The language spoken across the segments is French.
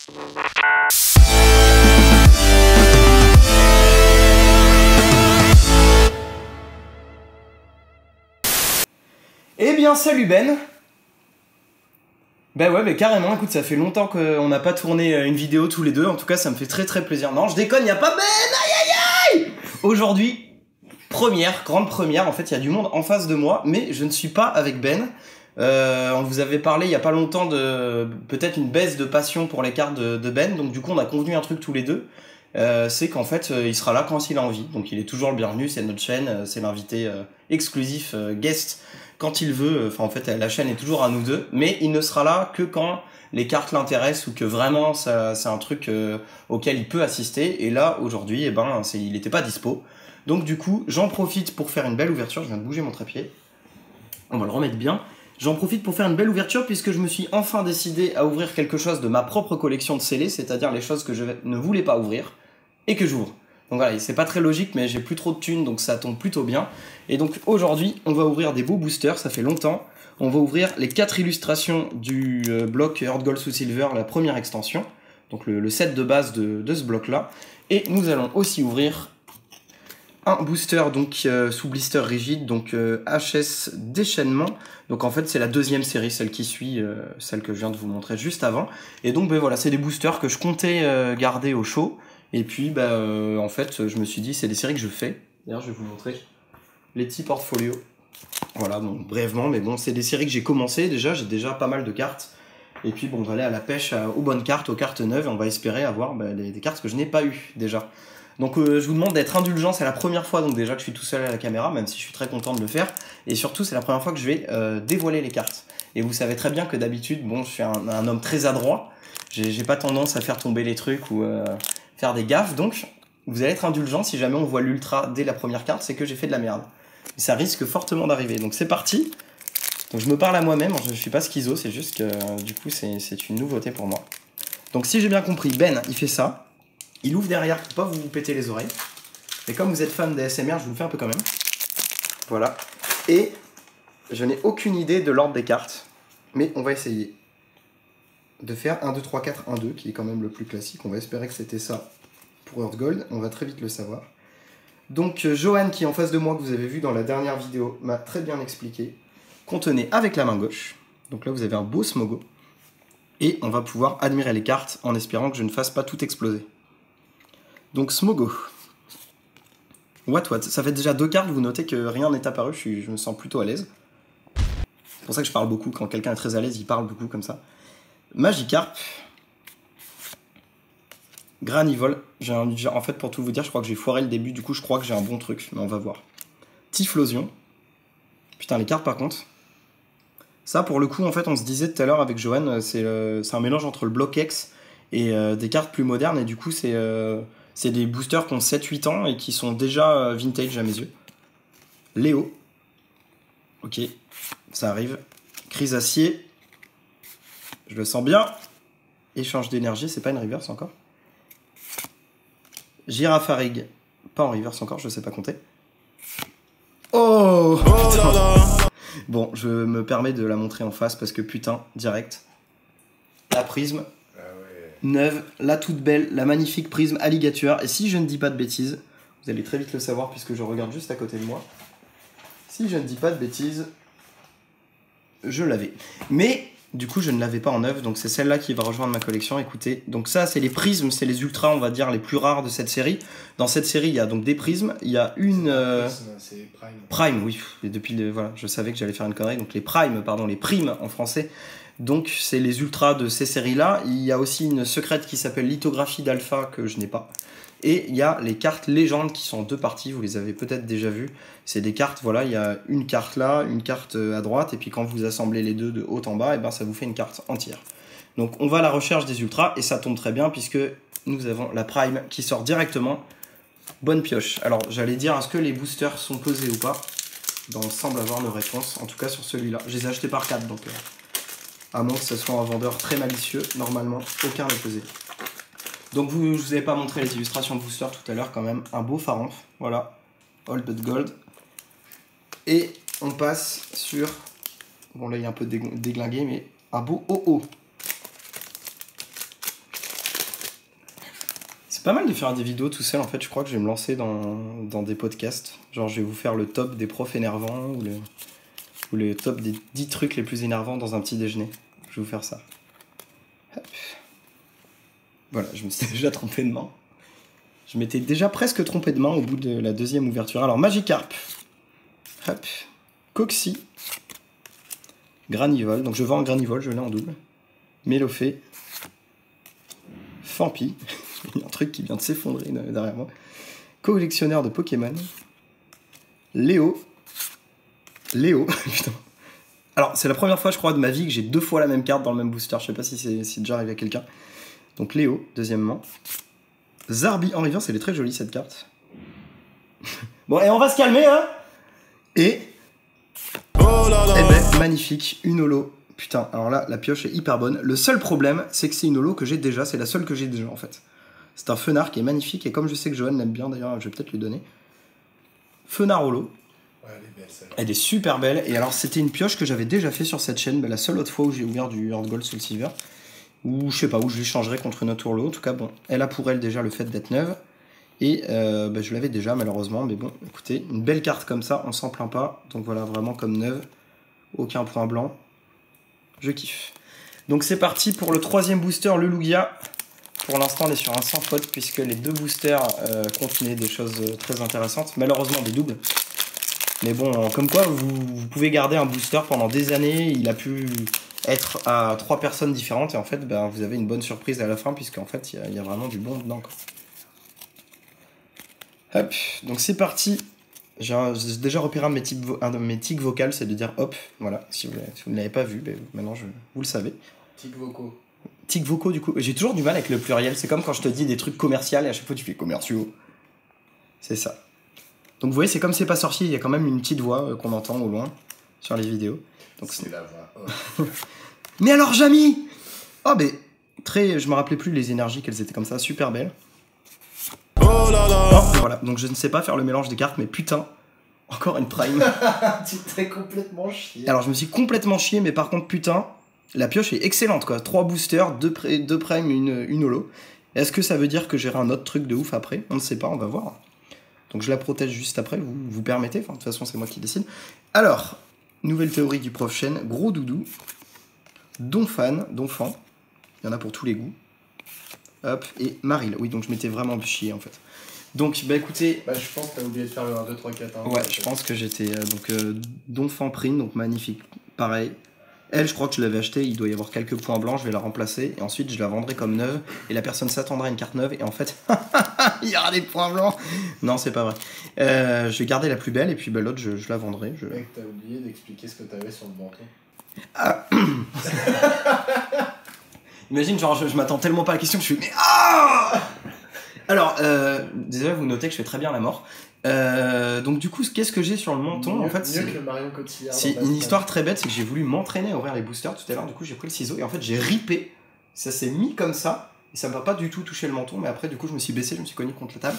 Eh bien salut Ben. Ben ouais, mais carrément, écoute, ça fait longtemps qu'on n'a pas tourné une vidéo tous les deux, en tout cas ça me fait très plaisir. Non, je déconne, y a pas Ben, aïe aïe aïe. Aujourd'hui, grande première, en fait il y a du monde en face de moi, mais je ne suis pas avec Ben. On vous avait parlé il y a pas longtemps de peut-être une baisse de passion pour les cartes de Ben, donc du coup on a convenu un truc tous les deux. C'est qu'en fait il sera là quand il a envie, donc il est toujours le bienvenu, c'est notre chaîne, c'est l'invité exclusif guest quand il veut. Enfin en fait la chaîne est toujours à nous deux, mais il ne sera là que quand les cartes l'intéressent ou que vraiment c'est un truc auquel il peut assister. Et là aujourd'hui il n'était pas dispo, donc du coup j'en profite pour faire une belle ouverture. Je viens de bouger mon trépied, on va le remettre bien. J'en profite pour faire une belle ouverture puisque je me suis enfin décidé à ouvrir quelque chose de ma propre collection de scellés, c'est-à-dire les choses que je ne voulais pas ouvrir et que j'ouvre. Donc voilà, c'est pas très logique, mais j'ai plus trop de thunes, donc ça tombe plutôt bien. Et donc aujourd'hui, on va ouvrir des beaux boosters, ça fait longtemps. On va ouvrir les 4 illustrations du bloc Heart Gold sous Silver, la première extension. Donc le set de base de ce bloc-là. Et nous allons aussi ouvrir un booster donc sous blister rigide, donc HS déchaînement. Donc en fait c'est la deuxième série, celle qui suit celle que je viens de vous montrer juste avant. Et donc ben voilà, c'est des boosters que je comptais garder au chaud. Et puis en fait je me suis dit c'est des séries que je fais. D'ailleurs je vais vous montrer les petits portfolios. Voilà, bon brièvement, mais bon c'est des séries que j'ai commencé déjà, j'ai déjà pas mal de cartes. Et puis bon on va aller à la pêche aux bonnes cartes, aux cartes neuves, et on va espérer avoir des cartes que je n'ai pas eues déjà. Donc je vous demande d'être indulgent, c'est la première fois donc déjà que je suis tout seul à la caméra, même si je suis très content de le faire. Et surtout c'est la première fois que je vais dévoiler les cartes. Et vous savez très bien que d'habitude, bon je suis un homme très adroit, j'ai pas tendance à faire tomber les trucs ou faire des gaffes, donc vous allez être indulgent si jamais on voit l'ultra dès la première carte, c'est que j'ai fait de la merde. Et ça risque fortement d'arriver, donc c'est parti. Donc je me parle à moi-même, je suis pas schizo, c'est juste que du coup c'est une nouveauté pour moi. Donc si j'ai bien compris, Ben il fait ça. Il ouvre derrière pour pas vous péter les oreilles. Et comme vous êtes fan de ASMR, je vous le fais un peu quand même. Voilà. Et je n'ai aucune idée de l'ordre des cartes. Mais on va essayer de faire 1, 2, 3, 4, 1, 2, qui est quand même le plus classique. On va espérer que c'était ça pour Heart Gold. On va très vite le savoir. Donc Johan, qui est en face de moi, que vous avez vu dans la dernière vidéo, m'a très bien expliqué qu'on tenait avec la main gauche. Donc là, vous avez un beau Smogo. Et on va pouvoir admirer les cartes en espérant que je ne fasse pas tout exploser. Donc Smogo. What. Ça fait déjà 2 cartes, vous notez que rien n'est apparu, je me sens plutôt à l'aise. C'est pour ça que je parle beaucoup, quand quelqu'un est très à l'aise, il parle beaucoup comme ça. Magikarp. Granivol. En fait, pour tout vous dire, je crois que j'ai foiré le début, du coup je crois que j'ai un bon truc, mais on va voir. Typhlosion. Putain, les cartes par contre. Ça, pour le coup, en fait, on se disait tout à l'heure avec Johan, c'est un mélange entre le bloc X et des cartes plus modernes, et du coup c'est des boosters qui ont 7-8 ans et qui sont déjà vintage à mes yeux. Léo. Ok, ça arrive. Crise acier. Je le sens bien. Échange d'énergie, c'est pas une reverse encore. Girafarig. Pas en reverse encore, je sais pas compter. Oh, bon, je me permets de la montrer en face parce que putain, direct. La prisme. Neuve, la toute belle, la magnifique prisme alligator. Et si je ne dis pas de bêtises, vous allez très vite le savoir puisque je regarde juste à côté de moi. Si je ne dis pas de bêtises, je l'avais. Mais du coup, je ne l'avais pas en neuve, donc c'est celle-là qui va rejoindre ma collection. Écoutez, donc ça, c'est les prismes, c'est les ultras, on va dire, les plus rares de cette série. Dans cette série, il y a donc des prismes. Il y a une... C'est Prime. Prime, oui. Et depuis voilà, je savais que j'allais faire une connerie. Donc les primes, pardon, les primes en français. Donc c'est les ultras de ces séries-là. Il y a aussi une secrète qui s'appelle Lithographie d'Alpha que je n'ai pas. Et il y a les cartes légendes qui sont en 2 parties, vous les avez peut-être déjà vues. C'est des cartes, voilà, il y a une carte là, une carte à droite, et puis quand vous assemblez les deux de haut en bas, et ben ça vous fait une carte entière. Donc on va à la recherche des ultras, et ça tombe très bien puisque nous avons la Prime qui sort directement. Bonne pioche. Alors j'allais dire, est-ce que les boosters sont pesés ou pas? Ben, on semble avoir nos réponses, en tout cas sur celui-là. Je les ai achetés par 4, donc... à moins que ce soit un vendeur très malicieux, normalement, aucun n'est pesé. Donc je vous avais pas montré les illustrations de booster tout à l'heure, quand même. Un beau Pharanth, voilà. All but gold. Et on passe sur... Bon là il est un peu déglingué, mais un beau OO. pas mal de faire des vidéos tout seul, en fait. Je crois que je vais me lancer dans des podcasts. Genre, je vais vous faire le top des profs énervants ou le top des 10 trucs les plus énervants dans un petit déjeuner. Je vais vous faire ça. Hop. Voilà, je me suis déjà trompé de main. Je m'étais déjà presque trompé de main au bout de la deuxième ouverture. Alors, Magikarp. Hop. Coxy. Granivol. Donc, je vends en Granivol, je l'ai en double. Mélofée. Fampi. Il y a un truc qui vient de s'effondrer derrière moi. Collectionneur de Pokémon. Léo. Putain. Alors, c'est la première fois, je crois, de ma vie que j'ai 2 fois la même carte dans le même booster. Je sais pas si c'est déjà arrivé à quelqu'un. Donc, Léo, deuxièmement. Zarbi en reverse, elle est très jolie, cette carte. Bon, et on va se calmer, hein. Et... oh là là. Eh ben, magnifique, une holo. Putain, alors là, la pioche est hyper bonne. Le seul problème, c'est que c'est une holo que j'ai déjà. C'est la seule que j'ai déjà, en fait. C'est un Fenard qui est magnifique. Et comme je sais que Johan l'aime bien, d'ailleurs, je vais peut-être lui donner. Fenard holo. Ouais, elle est belle, celle-là. Elle est super belle. Et alors, c'était une pioche que j'avais déjà fait sur cette chaîne. La seule autre fois où j'ai ouvert du Heart Gold Soul Silver. Ou je sais pas, où je l'échangerai contre une autre holo. En tout cas, bon, elle a pour elle déjà le fait d'être neuve. Et je l'avais déjà, malheureusement. Mais bon, écoutez, une belle carte comme ça, on s'en plaint pas. Donc voilà, vraiment comme neuve. Aucun point blanc. Je kiffe. Donc c'est parti pour le 3e booster, le Lugia. Pour l'instant, on est sur un sans faute puisque les 2 boosters contenaient des choses très intéressantes. Malheureusement, des doubles. Mais bon, comme quoi, vous pouvez garder un booster pendant des années. Il a pu être à 3 personnes différentes. Et en fait, ben, vous avez une bonne surprise à la fin puisqu'en fait, il y a vraiment du bon dedans, quoi. Hop, donc c'est parti. J'ai déjà repéré un de mes tics vocales, c'est de dire hop, voilà, si vous ne l'avez pas vu, ben, maintenant vous le savez. Tics vocaux. Tics vocaux, du coup, j'ai toujours du mal avec le pluriel, c'est comme quand je te dis des trucs commerciaux et à chaque fois tu fais commerciaux. C'est ça. Donc vous voyez, c'est comme c'est pas sorcier, il y a quand même une petite voix qu'on entend au loin sur les vidéos. Donc c'est la voix. Mais alors, Jamy! Oh, ben, je me rappelais plus les énergies qu'elles étaient comme ça, super belles. Oh là là! Oh, voilà, donc je ne sais pas faire le mélange des cartes, mais putain, encore une prime. Tu t'es complètement chié. Alors je me suis complètement chié, mais par contre, putain, la pioche est excellente, quoi. 3 boosters, 2 primes, une holo. Est-ce que ça veut dire que j'aurai un autre truc de ouf après? On ne sait pas, on va voir. Donc je la protège juste après, vous permettez, enfin de toute façon c'est moi qui décide. Alors, nouvelle théorie du prof Chen, gros doudou, Donphan, il y en a pour tous les goûts. Hop, et Maril. Oui, donc je m'étais vraiment chié en fait. Donc, bah écoutez. Bah, je pense que t'as oublié de faire le 1, 2, 3, 4. Hein, ouais, je pense que j'étais. Donphan Prime, donc magnifique. Pareil. Elle, je crois que je l'avais acheté, il doit y avoir quelques points blancs, je vais la remplacer. Et ensuite, je la vendrai comme neuve. Et la personne s'attendra à une carte neuve. Et en fait, il y aura des points blancs. Non, c'est pas vrai. Je vais garder la plus belle, et puis bah, l'autre, je la vendrai. Mec, t'as oublié d'expliquer ce que t'avais sur le menton. Ah. Imagine, genre, je m'attends tellement pas à la question que je fais mais ah. Alors, désolé, vous notez que je fais très bien la mort. Donc du coup, qu'est-ce que j'ai sur le menton? En fait, c'est que Marion Cotillard. C'est une histoire très bête, c'est que j'ai voulu m'entraîner à ouvrir les boosters tout à l'heure. Du coup, j'ai pris le ciseau et en fait, j'ai ripé. Ça s'est mis comme ça et ça me va pas du tout toucher le menton. Mais après, du coup, je me suis baissé, je me suis cogné contre la table.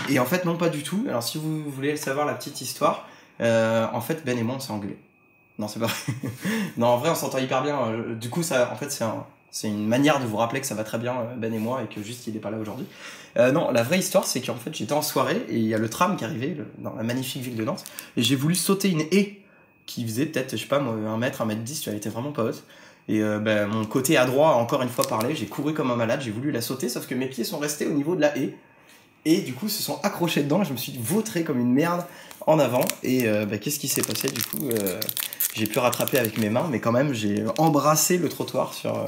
Et en fait, non, pas du tout. Alors, si vous voulez savoir la petite histoire, en fait, Ben et moi, on s'est engueulés. Non, c'est pas vrai. Non, en vrai, on s'entend hyper bien. Du coup, ça, en fait, c'est une manière de vous rappeler que ça va très bien, Ben et moi, et que juste il est pas là aujourd'hui. Non, la vraie histoire, c'est qu'en fait, j'étais en soirée et il y a le tram qui arrivait dans la magnifique ville de Nantes et j'ai voulu sauter une haie qui faisait peut-être, je sais pas, moi, 1 mètre, 1m10, elle était vraiment pas haute. Et mon côté adroit a encore une fois parlé, j'ai couru comme un malade, j'ai voulu la sauter, sauf que mes pieds sont restés au niveau de la haie et du coup se sont accrochés dedans et je me suis vautré comme une merde en avant. Et qu'est-ce qui s'est passé du coup? J'ai pu rattraper avec mes mains, mais quand même, j'ai embrassé le trottoir sur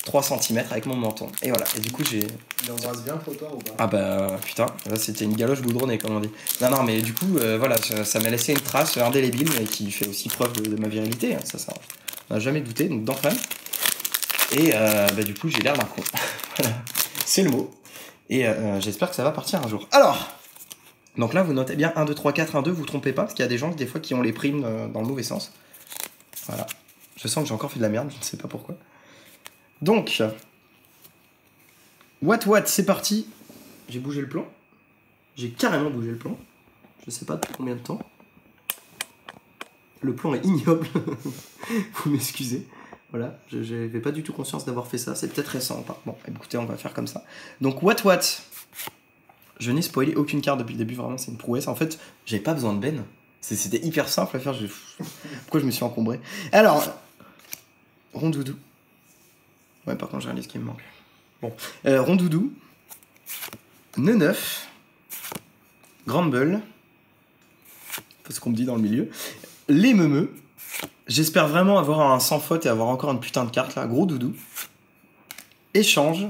3 cm avec mon menton. Et voilà, et du coup, j'ai... Il embrasse bien le trottoir ou pas? Ah bah, putain, là, c'était une galoche goudronnée, comme on dit. Non, mais du coup, voilà, ça m'a laissé une trace indélébile, et qui fait aussi preuve de ma virilité, hein, ça, on n'a jamais douté, donc d'enfant. Et du coup, j'ai l'air d'un con. Voilà, c'est le mot. Et j'espère que ça va partir un jour. Alors, donc là, vous notez bien 1, 2, 3, 4, 1, 2, vous trompez pas, parce qu'il y a des gens, des fois, qui ont les primes dans le mauvais sens. Voilà. Je sens que j'ai encore fait de la merde, je ne sais pas pourquoi. Donc, what, c'est parti. J'ai bougé le plan. J'ai carrément bougé le plan. Je sais pas depuis combien de temps. Le plan est ignoble. Vous m'excusez. Voilà, je n'avais pas du tout conscience d'avoir fait ça. C'est peut-être récent. Bon, écoutez, on va faire comme ça. Donc, what Je n'ai spoilé aucune carte depuis le début, vraiment c'est une prouesse. En fait, j'avais pas besoin de Ben. C'était hyper simple à faire. Pourquoi je me suis encombré? Alors, Rondoudou. Ouais, par contre, j'ai réalisé ce qui me manque. Bon, Rondoudou, Neneuf, Granbull, c'est ce qu'on me dit dans le milieu, les Meumeux. J'espère vraiment avoir un sans faute et avoir encore une putain de carte là. Gros Doudou, Échange,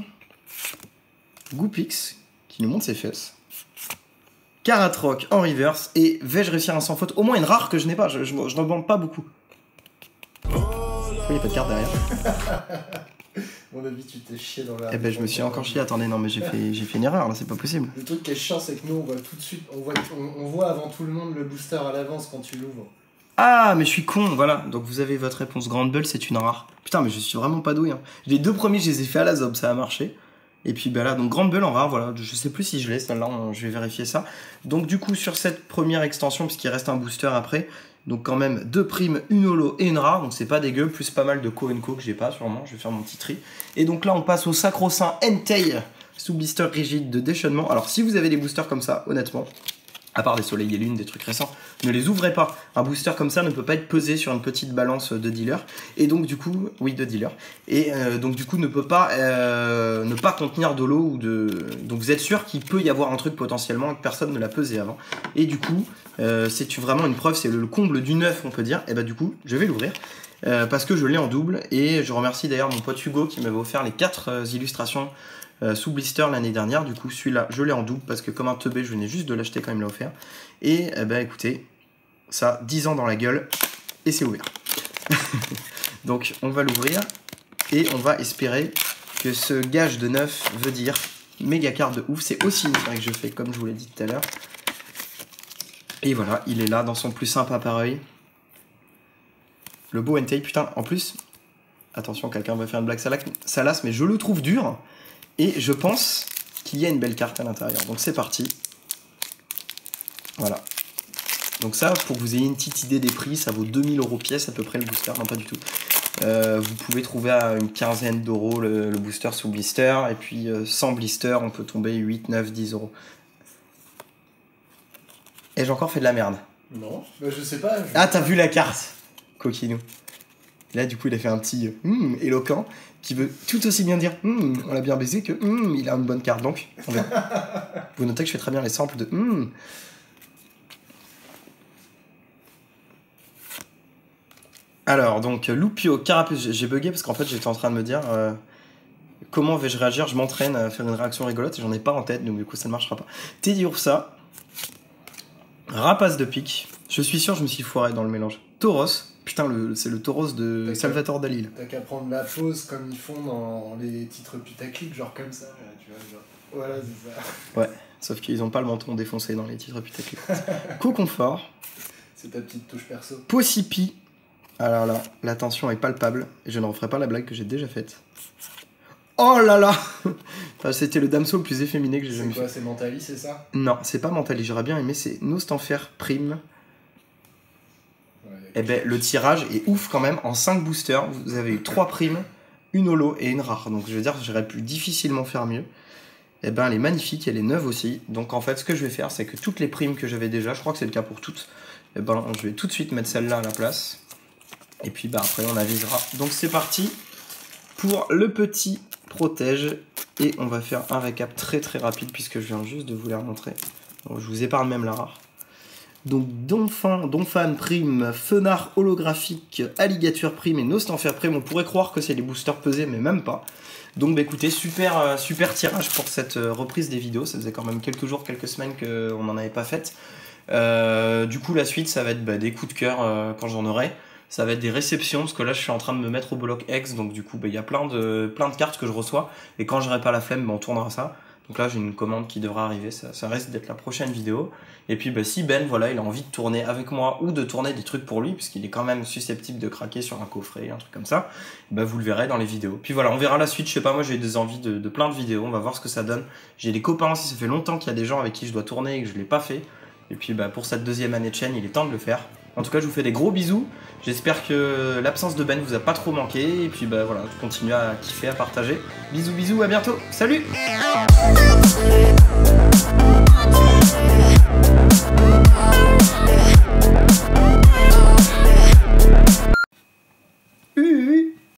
Goupix, qui nous montre ses fesses, Karatroc en reverse, et vais-je réussir un sans faute? Au moins une rare que je n'ai pas, je n'en demande pas beaucoup. Pourquoi il n'y a pas de carte derrière? Mon avis, tu t'es chié dans la... Eh ben je me suis encore chié, attendez, non mais j'ai fait une erreur là, c'est pas possible. Le truc qui est chiant, c'est que nous, on voit tout de suite, on voit avant tout le monde le booster à l'avance quand tu l'ouvres. Ah, mais je suis con, voilà. Donc vous avez votre réponse. Granbull, c'est une rare. Putain, mais je suis vraiment pas doué. Hein. Les deux premiers, je les ai fait à la zob, ça a marché. Et puis bah là, donc Granbull en rare, voilà. Je sais plus si je l'ai, celle-là, je vais vérifier ça. Donc du coup, sur cette première extension, puisqu'il reste un booster après, donc quand même 2 primes, une holo et une rare, donc c'est pas dégueu, plus pas mal de co and co que j'ai pas, sûrement. Je vais faire mon petit tri. Et donc là, on passe au sacro-saint Entei, sous blister rigide de déchaînement. Alors si vous avez des boosters comme ça, honnêtement, à part des soleils et lunes, des trucs récents, ne les ouvrez pas. Un booster comme ça ne peut pas être pesé sur une petite balance de dealer. Et donc du coup, oui, de dealer. Et donc du coup ne peut pas ne pas contenir de l'eau ou de. Donc vous êtes sûr qu'il peut y avoir un truc potentiellement et que personne ne l'a pesé avant. Et du coup, c'est vraiment une preuve, c'est le comble du neuf, on peut dire. Et bah du coup, je vais l'ouvrir. Parce que je l'ai en double. Et je remercie d'ailleurs mon pote Hugo qui m'avait offert les 4 illustrations sous blister l'année dernière. Du coup celui-là je l'ai en double parce que comme un teubé je venais juste de l'acheter quand il me l'a offert. Et bah écoutez, ça 10 ans dans la gueule et c'est ouvert. Donc on va l'ouvrir et on va espérer que ce gage de neuf veut dire méga carte de ouf. C'est aussi une série que je fais comme je vous l'ai dit tout à l'heure. Et voilà, il est là dans son plus simple appareil. Le beau Entei, putain, en plus, attention, quelqu'un va faire une blague salace, mais je le trouve dur. Et je pense qu'il y a une belle carte à l'intérieur. Donc c'est parti. Voilà. Donc ça, pour que vous ayez une petite idée des prix, ça vaut 2000 € pièce à peu près le booster. Non, pas du tout. Vous pouvez trouver à une quinzaine d'euros le booster sous blister. Et puis sans blister, on peut tomber 8, 9, 10 €. Et j'ai encore fait de la merde. Non, bah je sais pas. Ah, t'as vu la carte, coquinou. Là, du coup, il a fait un petit éloquent qui veut tout aussi bien dire on l'a bien baisé que il a une bonne carte. Donc, on verra. Vous notez que je fais très bien les samples de Alors, donc, Loupio, Carapuce, j'ai bugué parce qu'en fait, j'étais en train de me dire comment vais-je réagir. Je m'entraîne à faire une réaction rigolote et j'en ai pas en tête, donc du coup, ça ne marchera pas. Teddy Ursa, Rapace de pique. Je suis sûr, je me suis foiré dans le mélange. Tauros. Putain, c'est le Tauros de Salvatore Dali. T'as qu'à prendre la pause comme ils font dans les titres putaclic, genre comme ça, tu vois, genre... Voilà, c'est ça. Ouais, sauf qu'ils ont pas le menton défoncé dans les titres putaclic. Co-confort. C'est ta petite touche perso. Possipi. Alors là, la tension est palpable. Et je ne referai pas la blague que j'ai déjà faite. Oh là là. Enfin, c'était le dameso le plus efféminé que j'ai jamais fait. C'est quoi, c'est Mentali, c'est ça? Non, c'est pas Mentali, j'aurais bien aimé, c'est Nostanfer Prime. Et ben le tirage est ouf quand même. En 5 boosters, vous avez eu 3 primes, une holo et une rare. Donc je veux dire, j'aurais pu difficilement faire mieux. Et ben elle est magnifique, elle est neuve aussi. Donc en fait, ce que je vais faire, c'est que toutes les primes que j'avais déjà, je crois que c'est le cas pour toutes, et ben je vais tout de suite mettre celle-là à la place. Et puis bah après on avisera. Donc c'est parti pour le petit protège. Et on va faire un récap très très rapide puisque je viens juste de vous les remontrer. Donc, je vous épargne même la rare. Donc Donphan Prime, Fenard holographique, Alligator Prime et Nostanfer Prime. On pourrait croire que c'est les boosters pesés, mais même pas. Donc bah écoutez, super tirage pour cette reprise des vidéos. Ça faisait quand même quelques jours, quelques semaines qu'on n'en avait pas fait. Du coup la suite ça va être des coups de cœur quand j'en aurai. Ça va être des réceptions, parce que là je suis en train de me mettre au bloc X. Donc du coup il y a plein de cartes que je reçois. Et quand j'aurai pas la flemme, on tournera ça. Donc là j'ai une commande qui devra arriver, ça risque d'être la prochaine vidéo. Et puis si Ben voilà, il a envie de tourner avec moi ou de tourner des trucs pour lui, puisqu'il est quand même susceptible de craquer sur un coffret, un truc comme ça, vous le verrez dans les vidéos. Puis voilà, on verra la suite, je sais pas, moi j'ai des envies de plein de vidéos, on va voir ce que ça donne. J'ai des copains aussi, ça fait longtemps qu'il y a des gens avec qui je dois tourner et que je l'ai pas fait. Et puis pour cette deuxième année de chaîne, il est temps de le faire. En tout cas, je vous fais des gros bisous. J'espère que l'absence de Ben vous a pas trop manqué. Et puis voilà, continuez à kiffer, à partager. Bisous, bisous, à bientôt. Salut!